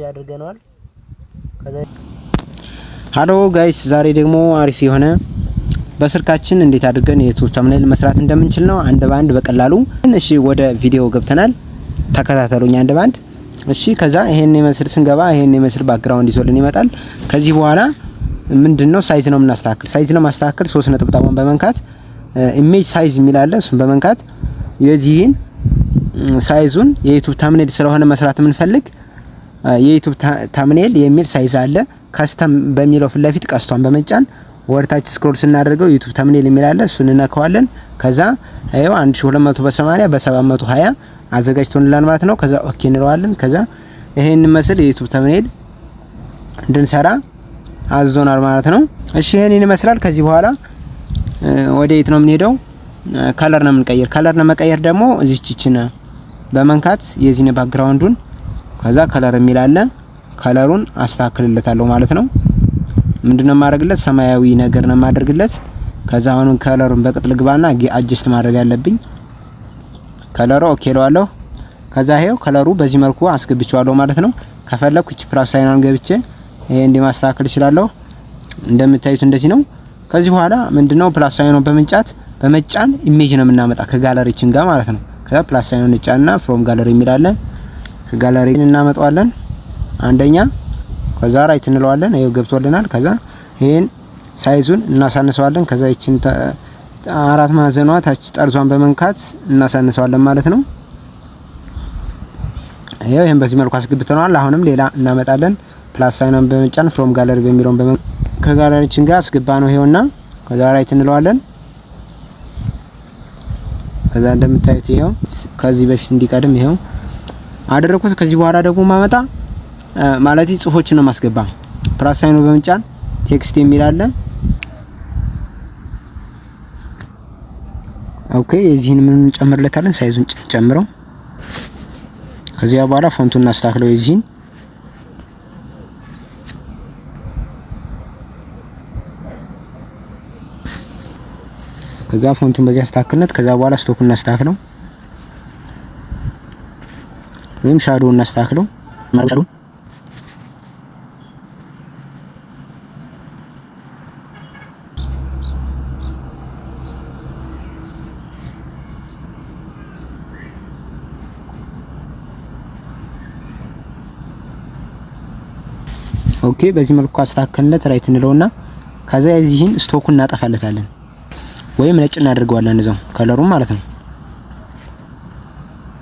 ያደርገናል። ከዛ ሃሎ ጋይስ ዛሬ ደግሞ አሪፍ የሆነ በስልካችን እንዴት አድርገን የዩቲዩብ ተምኔል መስራት እንደምንችል ነው አንድ ባንድ በቀላሉ። እሺ ወደ ቪዲዮ ገብተናል። ተከታተሉኝ አንድ ባንድ። እሺ ከዛ ይሄን የመስል ስንገባ ይሄን የመስል ባክግራውንድ ይዞልን ይመጣል። ከዚህ በኋላ ምንድነው ሳይዝ ነው የምናስተካክል። ሳይዝ ነው ማስተካከል 3 ነጥብጣቡን በመንካት ኢሜጅ ሳይዝ የሚላለ እሱን በመንካት የዚህን ሳይዙን የዩቲዩብ ተምኔል ስለሆነ መስራት የምንፈልግ የዩቲዩብ ተምኔል የሚል ሳይዝ አለ። ካስተም በሚለው ፊት ለፊት ቀስቷን በመጫን ወርታች ስክሮል ስናደርገው ዩቲዩብ ተምኔል የሚል አለ። እሱን እናከዋለን። ከዛ አይው 1200 በ80 በ720 አዘጋጅቶንላል ማለት ነው። ከዛ ኦኬ እንለዋለን። ከዛ ይሄን መስል የዩቲዩብ ተምኔል እንድንሰራ አዞናል ማለት ነው። እሺ ይሄን ይመስላል። ከዚህ በኋላ ወደ የት ነው የምንሄደው? ከለር ነው የምንቀይር። ከለር ለመቀየር ደግሞ እዚህችን በመንካት የዚህን ባክግራውንዱን ከዛ ከለር የሚል አለ። ከለሩን አስተካክልለታለሁ ማለት ነው። ምንድነው ማድረግለት? ሰማያዊ ነገር ነው ማድረግለት። ከዛ አሁን ከለሩን በቅጥል ግባና አጀስት ማድረግ ያለብኝ ከለሩ ኦኬ ለዋለሁ። ከዛ ይሄው ከለሩ በዚህ መልኩ አስገብቻለሁ ማለት ነው። ከፈለኩ እቺ ፕላስ አይናን ገብቼ ይሄ እንዲማስተካከል ይችላልው። እንደምታዩት እንደዚህ ነው። ከዚህ በኋላ ምንድነው ፕላስ አይኑን በመጫን ኢሜጅ ነው የምናመጣ ከጋለሪችን ጋር ማለት ነው። ከዛ ፕላስ አይኑን እንጫንና ፍሮም ጋለሪ የሚላለን ከጋለሪ እናመጣዋለን አንደኛ። ከዛ ራይት እንለዋለን። ይሄው ገብቶልናል። ከዛ ይሄን ሳይዙን እናሳንሰዋለን። ከዛ እቺን አራት ማዕዘኗ ታች ጠርዟን በመንካት እናሳንሰዋለን ማለት ነው። ይሄን በዚህ መልኩ አስገብተናል። አሁንም ሌላ እናመጣለን። ፕላስ አይኑን በመጫን ፍሮም ጋለሪ በሚለው ከጋለሪችን ጋር አስገባ ነው ይሄውና። ከዛ ራይት እንለዋለን። ከዛ እንደምታዩት ይሄው ከዚህ በፊት እንዲቀድም ይሄው አደረኩት። ከዚህ በኋላ ደግሞ ማመጣ ማለት ጽሁፎችን ነው ማስገባ። ፕላስ አይኑ በመጫን ቴክስት የሚል አለ። ኦኬ የዚህን ምን እንጨምርለታለን? ሳይዙን ጨምረው። ከዚያ በኋላ ፎንቱን እናስተካክለው የዚህን ከዛ ፎንቱን በዚህ አስተካክልነት። ከዛ በኋላ ስቶኩን እናስተካክለው ወይም ሻዶውን እናስተካክለው ማለት ነው። ኦኬ በዚህ መልኩ አስተካክልነት ራይት እንለውና ከዛ የዚህን ስቶኩን እናጠፋለታለን ወይም ነጭ እናደርገዋለን እዛው ከለሩን ማለት ነው።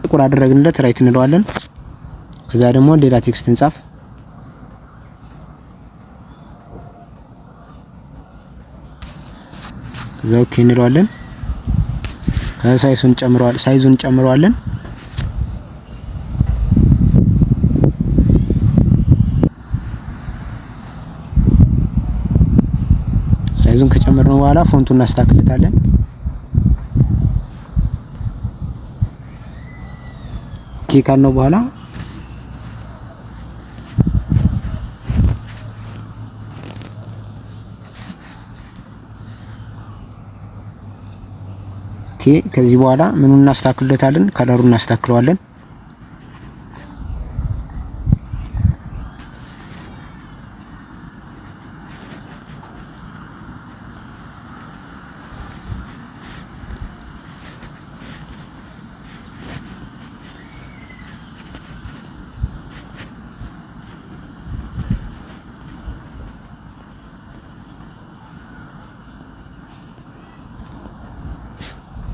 ጥቁር አደረግንለት ራይት እንለዋለን። ከዛ ደግሞ ሌላ ቴክስት እንጻፍ። ከዛ ኦኬ እንለዋለን። ሳይዙን ጨምረዋለን። ሳይዙን ከጨመርነው በኋላ ፎንቱን እናስተካክለታለን። ኦኬ ካልነው በኋላ ከዚህ በኋላ ምኑን እናስተካክለታለን? ከለሩን እናስተካክለዋለን።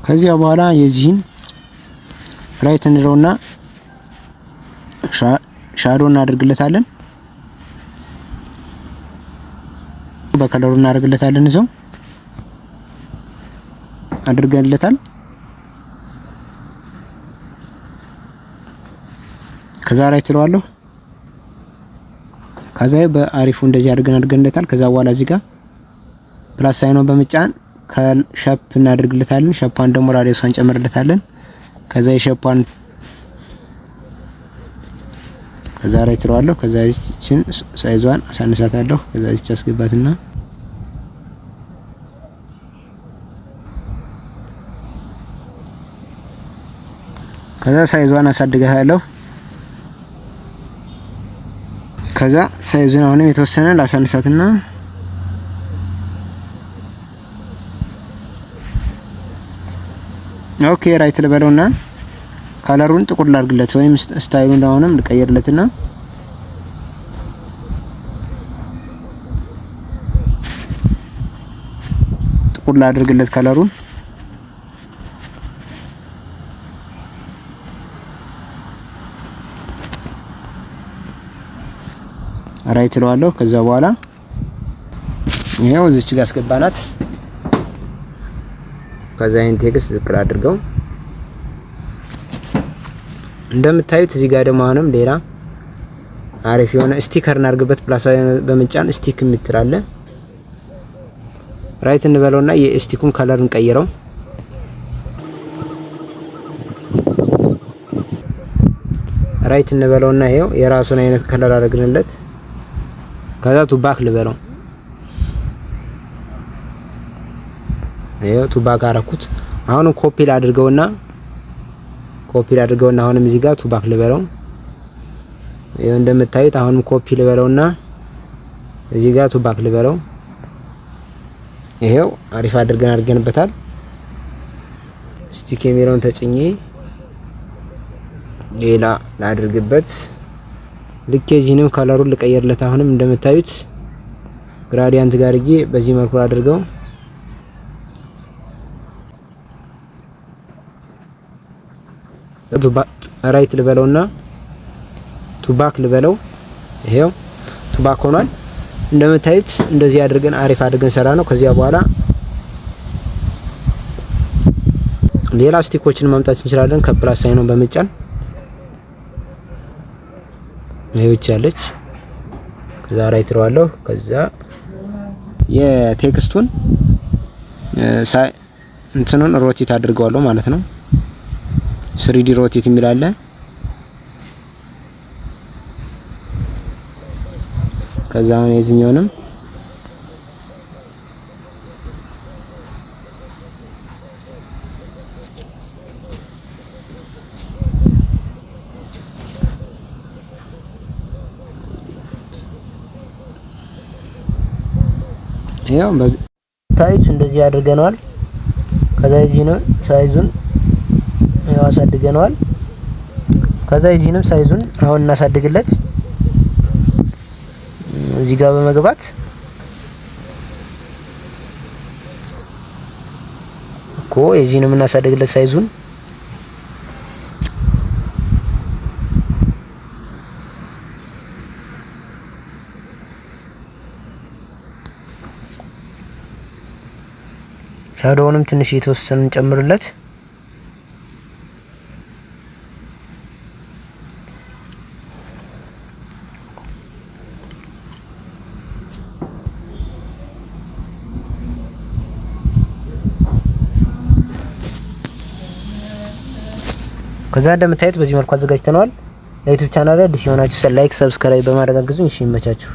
ከዚያ በኋላ የዚህን ራይት እንለውና ሻዶ እናደርግለታለን። በከለሩ እናደርግለታለን። እዛው አድርገንለታል። ከዛ ራይት እለዋለሁ። ከዛ በአሪፉ እንደዚህ አድርገንለታል። ከዛ በኋላ እዚህ ጋር ፕላስ ሳይኑን በመጫን ከሸፕ እናደርግለታለን። ሸፓን ደግሞ ራዲየሷን ጨምርለታለን። ከዛ የሸፓን ከዛ ራይት እለዋለሁ። ከዛ እቺን ሳይዟን አሳንሳታለሁ። ከዛ እቺ አስገባትና ከዛ ሳይዟን አሳድጋታለሁ። ከዛ ሳይዙን አሁንም የተወሰነ ላሳንሳትና ኦኬ ራይት ልበለውና ካለሩን ጥቁር ላድርግለት ወይም ስታይሉን አሁንም ልቀይርለትና ጥቁር ላድርግለት ካለሩን ራይት ለዋለሁ። ከዛ በኋላ ይሄው እዚች ጋር አስገባናት። ከዛ ይሄን ቴክስት ዝቅር አድርገው እንደምታዩት እዚህ ጋር ደግሞ አሁንም ሌላ አሪፍ የሆነ ስቲከር እናርግበት ፕላስ በመጫን ስቲክ የምትላለ ራይት እንበለውና የስቲኩን ከለር እንቀይረው። ራይት እንበለውና ይሄው የራሱን አይነት ከለር አድርገንለት ከዛ ቱባክ ልበለው። ይሄው ቱባክ አረኩት። አሁን ኮፒ ላድርገውና አሁንም እዚህ ጋር ቱባክ ልበለው። ይሄው እንደምታዩት አሁንም ኮፒ ልበለውና እዚህ ጋር ቱባክ ልበለው። ይሄው አሪፍ አድርገንበታል። ስቲክ የሚለውን ተጭኜ ሌላ ላድርግበት። ልክ የዚህንም ከለሩን ልቀይርለት። አሁንም እንደምታዩት ግራዲያንት ጋር እዬ በዚህ መልኩ አድርገው ራይት ልበለውና ቱባክ ልበለው። ይሄው ቱባክ ሆኗል። እንደምታዩት እንደዚህ አድርገን አሪፍ አድርገን ሰራ ነው። ከዚያ በኋላ ሌላ ስቲኮችን ማምጣት እንችላለን ከፕላስ ሳይኑን በመጫን ይሄውች ያለች ከዛ ራይት ለዋለሁ። ከዛ የቴክስቱን እንትኑን ሮቴት አድርገዋለሁ ማለት ነው። 3D ሮቴት የሚላለ ከዛ አሁን የዚህኛውንም ያው በዚህ ታይፕስ እንደዚህ አድርገናል። ከዛ እዚህንም ሳይዙን ያው አሳድገናል። ከዛ እዚህንም ሳይዙን አሁን እናሳድግለት። እዚህ ጋር በመግባት እኮ እዚህንም እናሳድግለት ሳይዙን ሻዶውንም ትንሽ የተወሰነ እንጨምርለት። ከዛ እንደምታዩት በዚህ መልኩ አዘጋጅተናል። ለዩቲዩብ ቻናል አዲስ የሆናችሁ ላይክ፣ ሰብስክራይብ በማድረግ አግዙኝ። እሺ ይመቻችሁ።